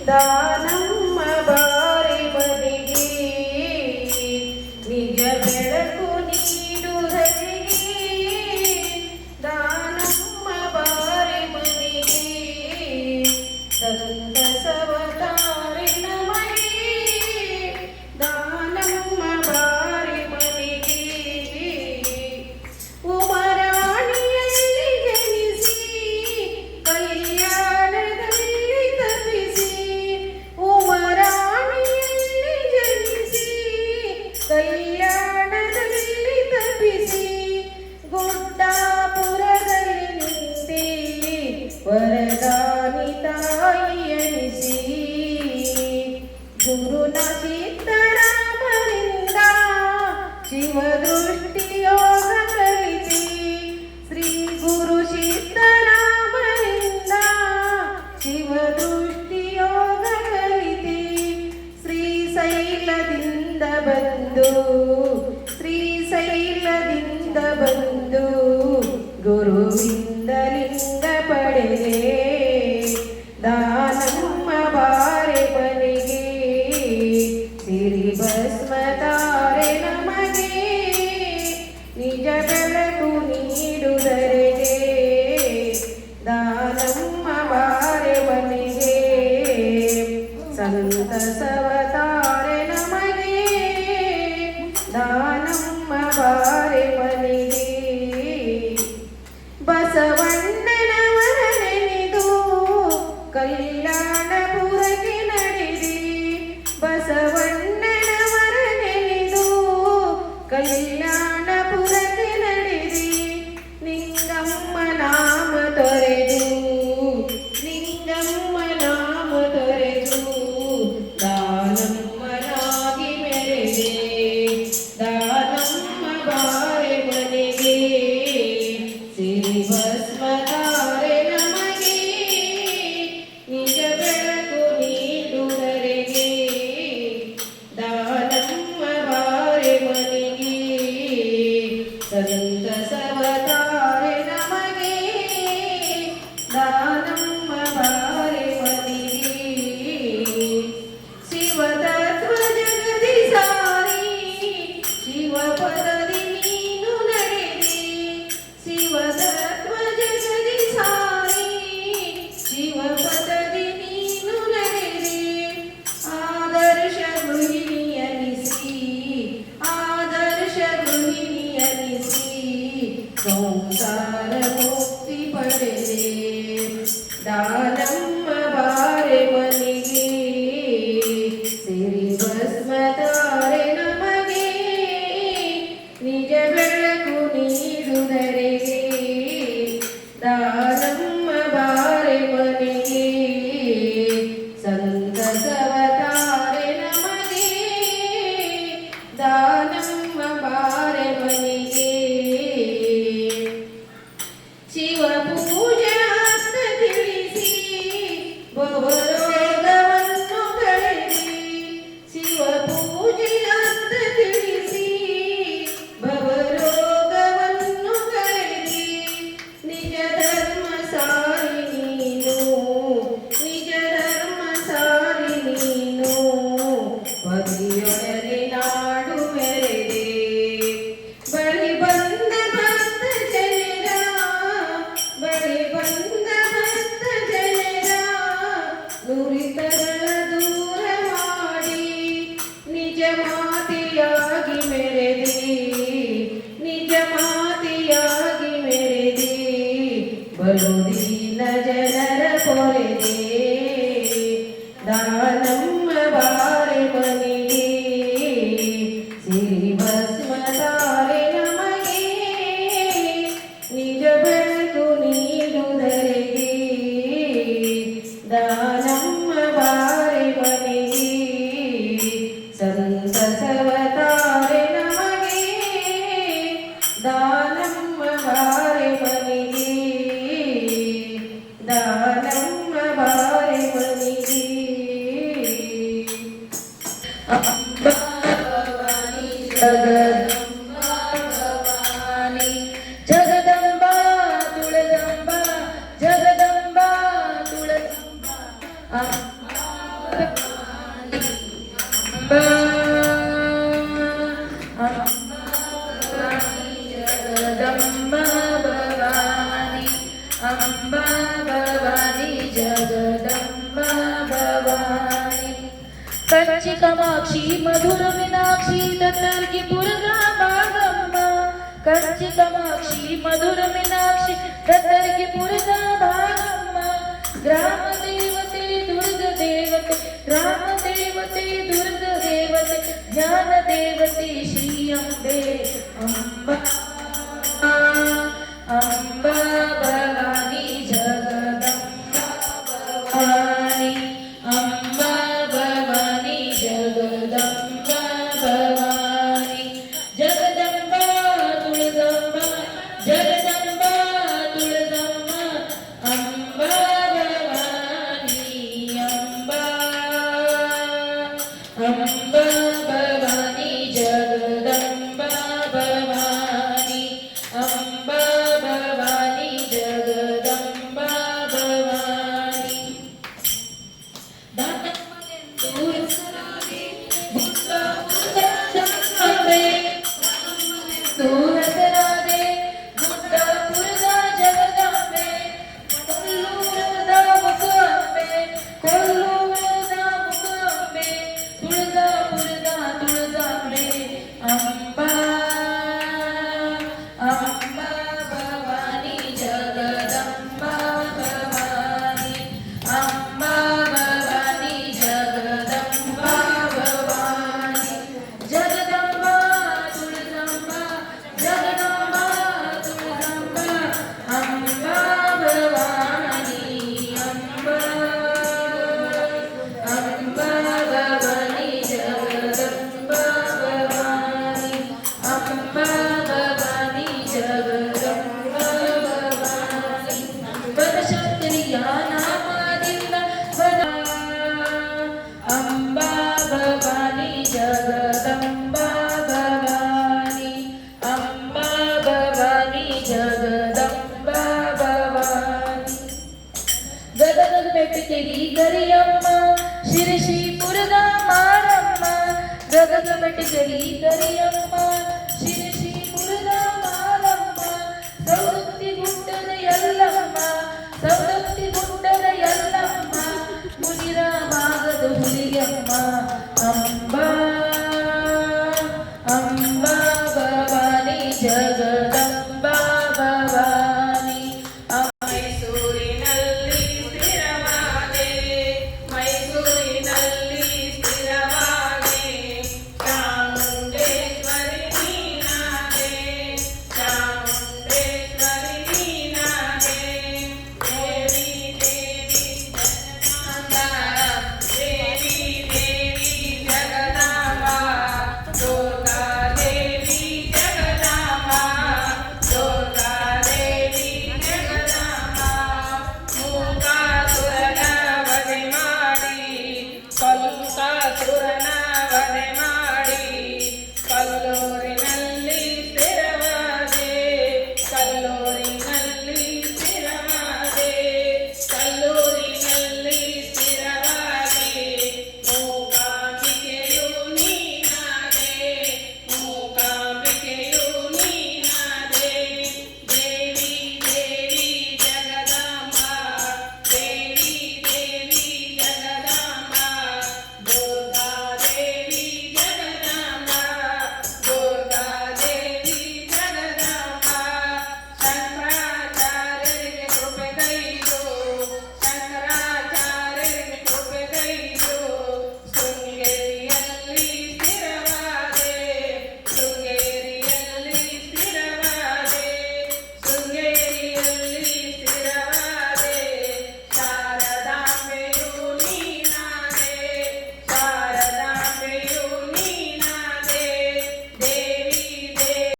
ದಾನಮ್ಮ ಬಾರಿ ಮನೆಗೆ ನಿಜ ಬೆಳಕು ನೀಡುವುದರಿಗೆ ದಾನಮ್ಮ ಬಾರಿ ಮನೆಗೆ ಸಂತಸವ ತಾರೆ ನಮಗೆ ದಾನಮ್ಮ ಬಾರಿ ಮನೆಗೆ ಉಮರಾಣಿಯಲ್ಲಿ ಜನಿಸಿ ಕಲ್ಯಾಣದಲ್ಲಿ ತಪಿಸಿ ಉಮರಾಣಿಯಲ್ಲಿ ಜನಿಸಿ ಕಲ್ಯಾಣದಲ್ಲಿ ತಪಿಸಿ ಗುಡ್ಡಾಪುರದಲ್ಲಿ ನಿಂತೆ ವರದಾನಿ ತಾಯಿಯನಿಸಿ ಗುರುನ ಸಿದ್ದರಾಮರಿಂದ ಶಿವದೃಷ್ಟಿಯೋಗ ಕಲಿಸಿ ಶ್ರೀ ಗುರು ಸಿದ್ದರಾಮರಿಂದ ಶಿವದೃಷ್ಟಿಯೋಗ ಕಲಿಸಿ ಶ್ರೀಶೈಲದಿಂದ ಬಂದು ಶ್ರೀಶೈಲದಿಂದ ಬಂದು ಗುರುವಿಂದ ಲಿಂಗ ಪಡೆದೆ ದಾನಮ್ಮ ಬಾರೆ ಮನೆಗೆ ಸಿರಿ ಭಸ್ಮ ತಾರೆ ನಮಗೆ ನಿಜ ಬೆಳಕು ನೀಡುವುದರಿಗೆ ದಾನಮ್ಮ ಬಾರೆ ಮನೆಗೆ ಸಂತಸವ ತಾರೆ ನಮಗೆ ದಾನಮ್ಮ ಬಾರೆ ಮನೆಗೆ ಬಸವಣ್ಣನವರ ನೆನೆದು ಕಲ್ಯಾಣಪುರಕ್ಕೆ ನಡೆದಿ ಬಸವಣ್ಣನವರ ನೆನೆದು ಕಲ್ಯಾಣಪುರಕ್ಕೆ ನಡೆದಿ ನಿಂಗಮ್ಮ ನಾಮ ತೊರೆದು ನಿಂಗಮ್ಮ ನಾಮ ತೊರೆದು ದಾನಮ್ಮನಾಗಿ ಮೆರೆದೆ ದಾನಮ್ಮ ಬಾರೆ ಮನೆಗೆ ಸಿರಿ ಭಸ್ಮ ತಾರೆ ನಮಗೆ ನಿಜ ಬೆಳಕು ನೀಡುವರೆಗೆ ದಾನಮ್ಮ ಬಾರೆ ಮನೆಗೆ ಸಂತಸವ ತಾರೆ ನಮಗೆ ದಾನಮ್ಮ ಬಾರೆ ಮನೆಗೆ ಶಿವತತ್ವ ಜಗದಿ ಸಾರಿ ಶಿವ ಪದದಿ ನೀನು ನಡೆದಿ ಶಿವತತ್ವ ಜಗದಿ ಸಾರಿ ಶಿವ ಪದದಿ ನೀನು ನಡೆದಿ ಆದರ್ಶ ಗೃಹಿಣಿಯನಿಸಿ ಆದರ್ಶ ಗೃಹಿಣಿಯನಿಸಿ ಸಂಸಾರ ಮುಕ್ತಿ ಪಡೆದೆ ದಾನಮ್ಮ ಬಾರೆ ಮನೆಗೆ ಸಿರಿ ಭಸ್ಮ ತಾರೆ ನಮಗೆ ನಿಜ ಬೆಳಕು ನೀಡುವುದರಿಗೆ ದಾನಮ್ಮ ಬಾರೆ ಮನೆಗೆ ಸಂತಸವ ತಾರೆ ನಮಗೆ ದಾನಮ್ಮ ಬಾರೆ ಮನೆಗೆ ಶಿವ ಪೂಜೆ ಅರ್ಥ ತಿಳಿಸಿ ಭವರೋಗವನ್ನು ಕಳೆದಿ ಶಿವ ಪೂಜೆ ಅರ್ಥ ತಿಳಿಸಿ ಭವರೋಗವನ್ನು ಕಳೆದಿ ನಿಜ ಧರ್ಮ ಸಾರಿ ನೀನು ನಿಜ ಧರ್ಮ ಸಾರಿ ನೀನು ಪದಿಯೊಡನೆ ನಾಡು ಮೆರೆದೆ ಬಳಿ ಬಂದ ಭಕ್ತ ಜನರ ಬಳಿ ಬಂದ ಭಕ್ತ ಜನರ ನುರಿತಗಳ ದೂರ ಮಾಡಿ ನಿಜ ಮಾತೆಯಾಗಿ ಮೆರೆದೆ ನಿಜ ಮಾತೆಯಾಗಿ ಮೆರೆದೆ ಬಲು ದೀನ ಜನರ ಪೊರೆದೆ ದಾನಮ್ಮ ಬಾರೆ ಮನೆಗೆ ಸಿರಿ ಭಸ್ಮ ತಾರೆ ನಮಗೆ ನಿಜ ಬೆಳಕು ನೀಡುವುದರಿಗೆ ದಾನಮ್ಮ ಬಾರೆ ಮನೆಗೆ ಸಂತಸವ ತಾರೆ ನಮಗೆ ದಾನಮ್ಮ ಬಾರೆ ಮನೆಗೆ ದಾನಮ್ಮ ಬಾರೆ ಮನೆಗೆ ಅಂಬಾ ಭವಾನಿ ಜಗದಂಬಾ ಭವಾನಿ ಜಗದಂಬಾ ತುಳಜಂಬಾ ಜಗದಂಬಾ ತುಳಜಂಬಾ ಅಂಬಾ अम्बा जगदम्बा भवानी अम्बा भवानी जगदम्बा भवानी कंची कामाक्षी मधुर मीनाक्षी दत्तरकी पुरगा भागम्मा कंची कामाक्षी मधुर मीनाक्षी दत्तरकी पुरगा भागम्मा ग्राम देवते दुर्ग देवते ग्राम देवते दुर्ग देवते ज्ञान देवते श्री अम्बे अम्बा अम्बा भवानी जगदम्बा भवानी अम्बा भवानी जगदम्बा भवानी जगदम्बा तुळजांबा जगदम्बा तुळजांबा अम्बा भवानी अम्बा अम्बा भवानी जगदम्बा भवानी अम्बा भवानी जगदम्बा भवानी दूरसरादे गुड्डा पुरदा जगदम्बे कोल्लूरदा मुकुअंबे कोल्लूरदा मुकुअंबे तुळजा पुरदा तुळजांबे अम्बा अम्बा भवानी जगदम्बा भवानी अम्बा भवानी जगदम्बा भवानी जगदम्बा तुळजांबा जगदम्बा तुळजांबा अम्बा भवानी अम्बा अम्बा भवानी जगदम्बा भवानी अम्बा भवानी जगदम्बा भवानी वनशंकरी या नामादिंद वदा अम्बा भवानी जगदम्बा भवानी अम्बा भवानी जगदम्बा भवानी गदगद बेटकेरी गरियम्म शिरशी पुरदा मारम्म गदगद बेटकेरी गरियम्म शिरशी पुरदा मारम्म सौदत्ति गुड्डದ ಯಲ್ಲಮ್ಮ ಸೌದತ್ತಿ ಗುಡ್ಡದ ಯಲ್ಲಮ್ಮ ಮುನಿರ ಭಾಗದ ಹುಲಿಯಮ್ಮ ಅಂಬಾ